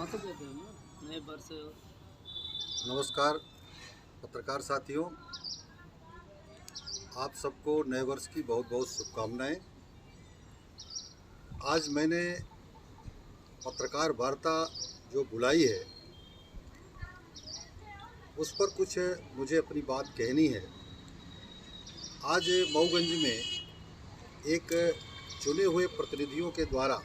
नए वर्ष। नमस्कार पत्रकार साथियों, आप सबको नए वर्ष की बहुत बहुत शुभकामनाएं। आज मैंने पत्रकार वार्ता जो बुलाई है उस पर कुछ मुझे अपनी बात कहनी है। आज मऊगंज में एक चुने हुए प्रतिनिधियों के द्वारा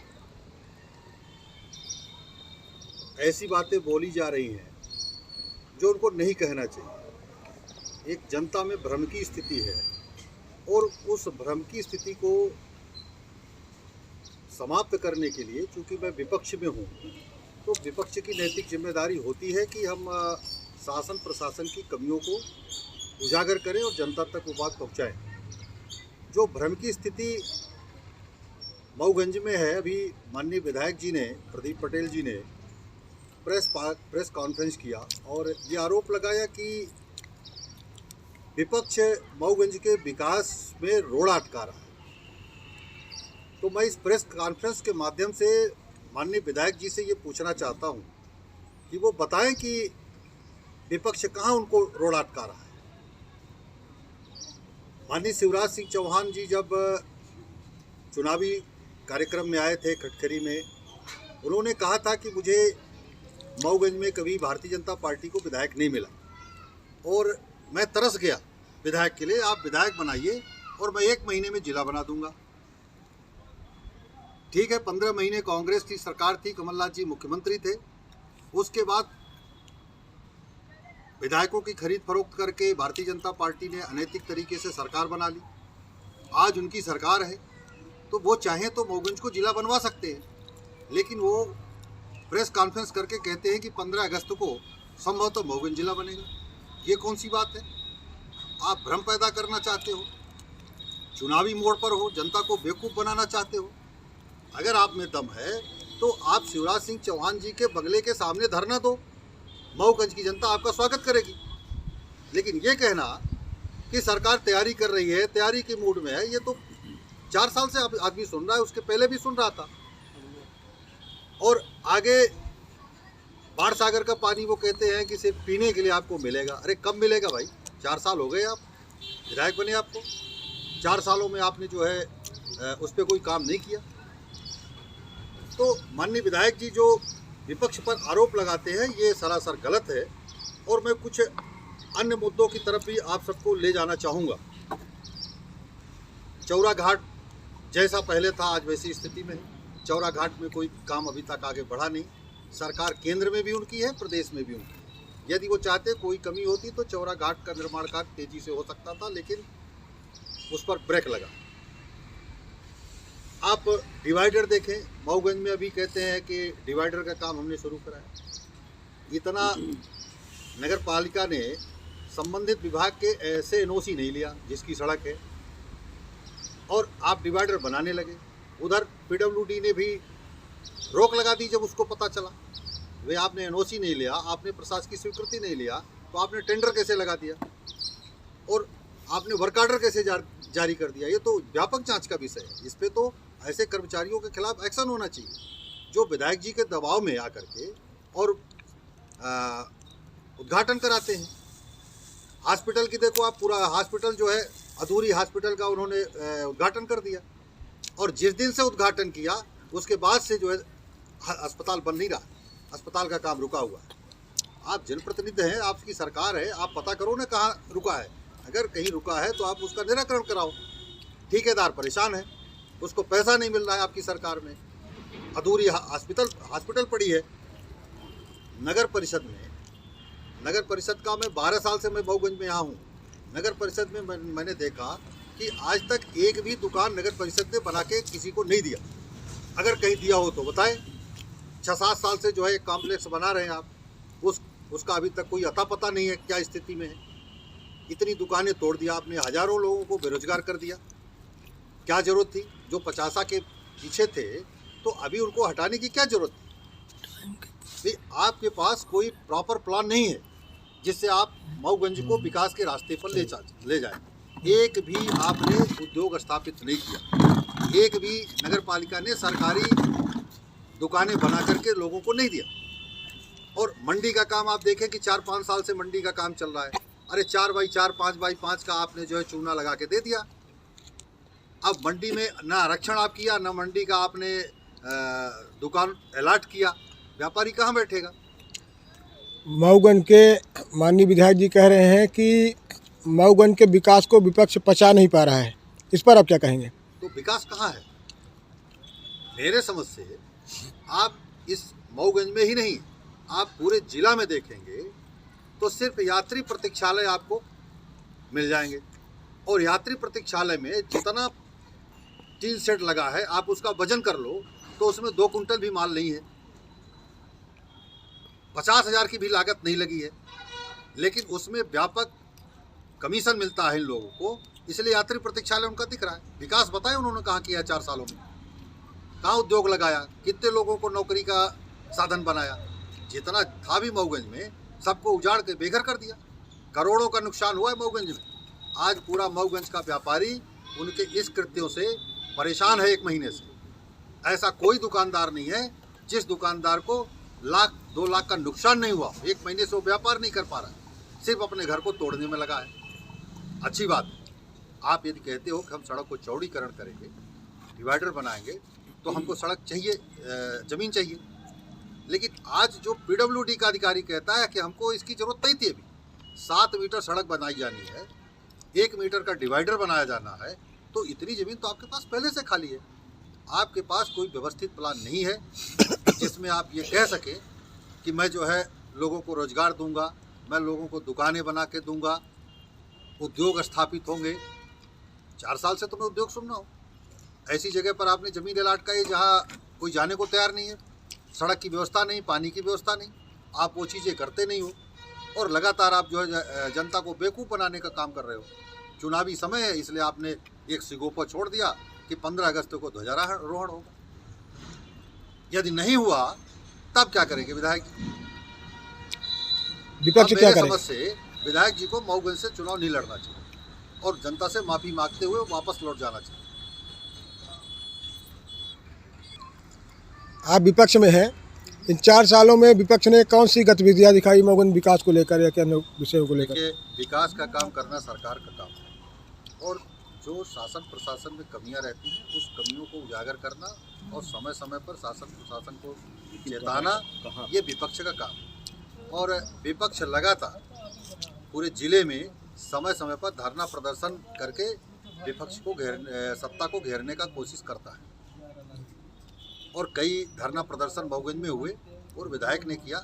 ऐसी बातें बोली जा रही हैं जो उनको नहीं कहना चाहिए। एक जनता में भ्रम की स्थिति है और उस भ्रम की स्थिति को समाप्त करने के लिए, चूंकि मैं विपक्ष में हूँ, तो विपक्ष की नैतिक जिम्मेदारी होती है कि हम शासन प्रशासन की कमियों को उजागर करें और जनता तक वो बात पहुँचाएँ। जो भ्रम की स्थिति मऊगंज में है, अभी माननीय विधायक जी ने, प्रदीप पटेल जी ने प्रेस कॉन्फ्रेंस किया और ये आरोप लगाया कि विपक्ष मऊगंज के विकास में रोड़ा अटका रहा है। तो मैं इस प्रेस कॉन्फ्रेंस के माध्यम से माननीय विधायक जी से ये पूछना चाहता हूँ कि वो बताएं कि विपक्ष कहाँ उनको रोड़ा अटका रहा है। माननीय शिवराज सिंह चौहान जी जब चुनावी कार्यक्रम में आए थे खटखरी में, उन्होंने कहा था कि मुझे मऊगंज में कभी भारतीय जनता पार्टी को विधायक नहीं मिला और मैं तरस गया विधायक के लिए। आप विधायक बनाइए और मैं 1 महीने में जिला बना दूंगा। ठीक है, 15 महीने कांग्रेस की सरकार थी, कमलनाथ जी मुख्यमंत्री थे। उसके बाद विधायकों की खरीद फरोख्त करके भारतीय जनता पार्टी ने अनैतिक तरीके से सरकार बना ली। आज उनकी सरकार है तो वो चाहें तो मऊगंज को जिला बनवा सकते हैं, लेकिन वो प्रेस कॉन्फ्रेंस करके कहते हैं कि 15 अगस्त को संभवतः मऊगंज जिला बनेगा। ये कौन सी बात है? आप भ्रम पैदा करना चाहते हो, चुनावी मोड़ पर हो, जनता को बेवकूफ़ बनाना चाहते हो। अगर आप में दम है तो आप शिवराज सिंह चौहान जी के बंगले के सामने धरना दो, मऊगंज की जनता आपका स्वागत करेगी। लेकिन ये कहना कि सरकार तैयारी कर रही है, तैयारी के मूड में है, ये तो 4 साल से आदमी सुन रहा है, उसके पहले भी सुन रहा था। और आगे बाढ़ सागर का पानी वो कहते हैं कि सिर्फ पीने के लिए आपको मिलेगा। अरे कब मिलेगा भाई? 4 साल हो गए आप विधायक बने, आपको 4 सालों में आपने जो है उस पर कोई काम नहीं किया। तो माननीय विधायक जी जो विपक्ष पर आरोप लगाते हैं ये सरासर गलत है और मैं कुछ अन्य मुद्दों की तरफ भी आप सबको ले जाना चाहूँगा। चौरा घाट जैसा पहले था आज वैसी स्थिति में है। चौरा घाट में कोई काम अभी तक आगे बढ़ा नहीं। सरकार केंद्र में भी उनकी है, प्रदेश में भी उनकी है। यदि वो चाहते कोई कमी होती तो चौरा घाट का निर्माण कार्य तेजी से हो सकता था, लेकिन उस पर ब्रेक लगा। आप डिवाइडर देखें, मऊगंज में अभी कहते हैं कि डिवाइडर का काम हमने शुरू कराया। इतना नगर पालिका ने संबंधित विभाग के ऐसे एनओसी नहीं लिया जिसकी सड़क है, और आप डिवाइडर बनाने लगे। उधर पीडब्ल्यूडी ने भी रोक लगा दी जब उसको पता चला। वे आपने एनओसी नहीं लिया, आपने प्रशासकीय स्वीकृति नहीं लिया, तो आपने टेंडर कैसे लगा दिया और आपने वर्क ऑर्डर कैसे जारी कर दिया? ये तो व्यापक जांच का विषय है। इस पे तो ऐसे कर्मचारियों के खिलाफ एक्शन होना चाहिए जो विधायक जी के दबाव में आकर के और उद्घाटन कराते हैं। हॉस्पिटल की देखो आप, पूरा हॉस्पिटल जो है अधूरी हॉस्पिटल का उन्होंने उद्घाटन कर दिया, और जिस दिन से उद्घाटन किया उसके बाद से जो है अस्पताल बन नहीं रहा, अस्पताल का काम रुका हुआ है। आप जनप्रतिनिधि हैं, आपकी सरकार है, आप पता करो ना कहाँ रुका है। अगर कहीं रुका है तो आप उसका निराकरण कराओ। ठेकेदार परेशान है, उसको पैसा नहीं मिल रहा है आपकी सरकार में, अधूरी हॉस्पिटल पड़ी है। नगर परिषद का मैं 12 साल से मैं मऊगंज में यहाँ हूँ। नगर परिषद में मैंने देखा कि आज तक एक भी दुकान नगर परिषद ने बना के किसी को नहीं दिया। अगर कहीं दिया हो तो बताएं। 6-7 साल से जो है एक कॉम्प्लेक्स बना रहे हैं आप, उसका अभी तक कोई अता पता नहीं है क्या स्थिति में है। इतनी दुकानें तोड़ दिया आपने, हजारों लोगों को बेरोजगार कर दिया। क्या जरूरत थी? जो 50 के पीछे थे तो अभी उनको हटाने की क्या जरूरत थी? आपके पास कोई प्रॉपर प्लान नहीं है जिससे आप मऊगंज को विकास के रास्ते पर ले जाएं। एक भी आपने उद्योग स्थापित नहीं किया, एक भी नगर पालिका ने सरकारी दुकानें बना करके लोगों को नहीं दिया। और मंडी का काम आप देखें कि 4-5 साल से मंडी का काम चल रहा है। अरे 4x4 5x5 का आपने जो है चूना लगा के दे दिया। अब मंडी में ना आरक्षण आप किया, ना मंडी का आपने दुकान अलॉट किया, व्यापारी कहाँ बैठेगा? मऊगंज के माननीय विधायक जी कह रहे हैं कि मऊगंज के विकास को विपक्ष पचा नहीं पा रहा है, इस पर आप क्या कहेंगे? तो विकास कहाँ है? मेरे समझ से आप इस मऊगंज में ही नहीं, आप पूरे जिला में देखेंगे तो सिर्फ यात्री प्रतीक्षालय आपको मिल जाएंगे। और यात्री प्रतीक्षालय में जितना टीन सेट लगा है, आप उसका वजन कर लो तो उसमें 2 कुंटल भी माल नहीं है। 50,000 की भी लागत नहीं लगी है, लेकिन उसमें व्यापक कमीशन मिलता है इन लोगों को, इसलिए यात्री प्रतीक्षालय उनका दिख रहा है। विकास बताएं उन्होंने कहाँ किया 4 सालों में? कहाँ उद्योग लगाया? कितने लोगों को नौकरी का साधन बनाया? जितना था भी मऊगंज में सबको उजाड़ के बेघर कर दिया। करोड़ों का नुकसान हुआ है मऊगंज में। आज पूरा मऊगंज का व्यापारी उनके इस कृत्यों से परेशान है 1 महीने से। ऐसा कोई दुकानदार नहीं है जिस दुकानदार को 1-2 लाख का नुकसान नहीं हुआ। 1 महीने से वो व्यापार नहीं कर पा रहा है, सिर्फ अपने घर को तोड़ने में लगा है। अच्छी बात है, आप यदि कहते हो कि हम सड़क को चौड़ीकरण करेंगे, डिवाइडर बनाएंगे, तो हमको सड़क चाहिए, ज़मीन चाहिए। लेकिन आज जो PWD का अधिकारी कहता है कि हमको इसकी ज़रूरत नहीं थी, अभी 7 मीटर सड़क बनाई जानी है, 1 मीटर का डिवाइडर बनाया जाना है, तो इतनी ज़मीन तो आपके पास पहले से खाली है। आपके पास कोई व्यवस्थित प्लान नहीं है जिसमें आप ये कह सकें कि मैं जो है लोगों को रोज़गार दूंगा, मैं लोगों को दुकानें बना के दूंगा, उद्योग स्थापित होंगे। 4 साल से तुम्हें उद्योग सुनना हो। ऐसी जगह पर आपने ज़मीन अलॉट का, जहाँ कोई जाने को तैयार नहीं है, सड़क की व्यवस्था नहीं, पानी की व्यवस्था नहीं, आप वो चीज़ें करते नहीं हो और लगातार आप जो है जनता को बेवकूफ़ बनाने का काम कर रहे हो। चुनावी समय है, इसलिए आपने एक सिगोपा छोड़ दिया कि 15 अगस्त को ध्वजारोहण होगा। यदि नहीं हुआ तब क्या करेंगे विधायक जी? विपक्ष क्या करें? समझ से विधायक जी को मऊगंज से चुनाव नहीं लड़ना चाहिए और जनता से माफ़ी मांगते हुए वापस लौट जाना चाहिए। आप विपक्ष में हैं, इन 4 सालों में विपक्ष ने कौन सी गतिविधियां दिखाई मऊगंज विकास को लेकर या अन्य विषयों को लेकर? देखिए, विकास का काम करना सरकार का काम है और जो शासन प्रशासन में कमियां रहती हैं उस कमियों को उजागर करना और समय समय पर शासन प्रशासन को चेताना, ये विपक्ष का काम है। और विपक्ष लगातार पूरे जिले में समय समय पर धरना प्रदर्शन करके विपक्ष को सत्ता को घेरने का कोशिश करता है। और कई धरना प्रदर्शन मऊगंज में हुए और विधायक ने किया,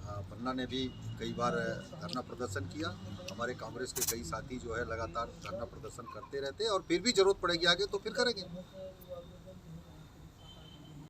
पन्ना ने भी कई बार धरना प्रदर्शन किया। हमारे कांग्रेस के कई साथी जो है लगातार धरना प्रदर्शन करते रहते हैं और फिर भी जरूरत पड़ेगी आगे तो फिर करेंगे।